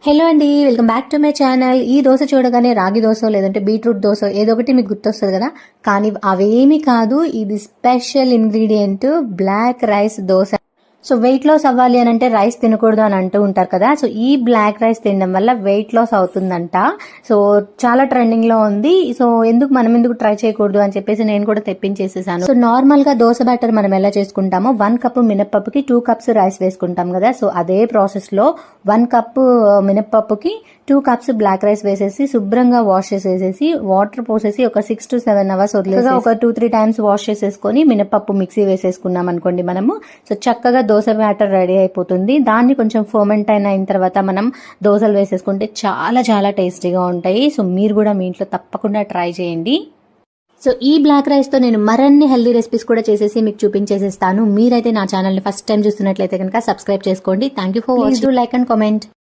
Hello అండి, welcome back to my channel. ఈ దోశ చూడగానే రాగి దోశ లేదంటే బీట్రూట్ దోశ ఏదో ఒకటి మీకు గుర్తొస్తుంది కదా. కానీ అవేమీ కాదు, ఇది special ingredient black rice dosa. So weight loss అవ్వాలి అని అంటే రైస్ తినకూడదు అని అంటూ ఉంటారు కదా. సో ఈ బ్లాక్ రైస్ తినడం వల్ల వెయిట్ లాస్ అవుతుందంట. సో చాలా ట్రెండింగ్ లో ఉంది. సో మనం ఎందుకు ట్రై చేయకూడదు అని చెప్పేసి నేను కూడా తెప్పించేసేసాను. సో నార్మల్ గా దోశ బ్యాటర్ మనం ఎలా చేసుకుంటామో 1 కప్ మినప్పప్పుకి 2 కప్స్ రైస్ వేసుకుంటాం కదా. సో అదే ప్రాసెస్ లో 1 కప్ మినప్పప్పుకి 2 కప్స్ బ్లాక్ రైస్ వేసేసి శుభ్రంగా వాష్ చేసేసి వాటర్ పోసేసి ఒక 6 to 7 అవర్స్ వదిలేసి ఒక 2-3 టైమ్స్ వాష్ చేసేసుకొని మినపప్పు మిక్సీ వేసేసుకున్నాం అనుకోండి మనము. సో చక్కగా దోశ బ్యాటర్ రెడీ అయిపోతుంది. దాన్ని కొంచెం ఫర్మెంట్ అయిన తర్వాత మనం దోశలు వేసేసుకుంటే చాలా చాలా టేస్టీగా ఉంటాయి. సో మీరు కూడా మీ ఇంట్లో తప్పకుండా ట్రై చేయండి. సో ఈ బ్లాక్ రైస్ తో నేను మరిన్ని హెల్దీ రెసిపీస్ కూడా చేసేసి మీకు చూపించేసేస్తాను. మీరైతే నా ఛానల్ ని ఫస్ట్ టైం చూస్తున్నట్లయితే కనుక సబ్స్క్రైబ్ చేసుకోండి. Thank you for watching. Like and comment.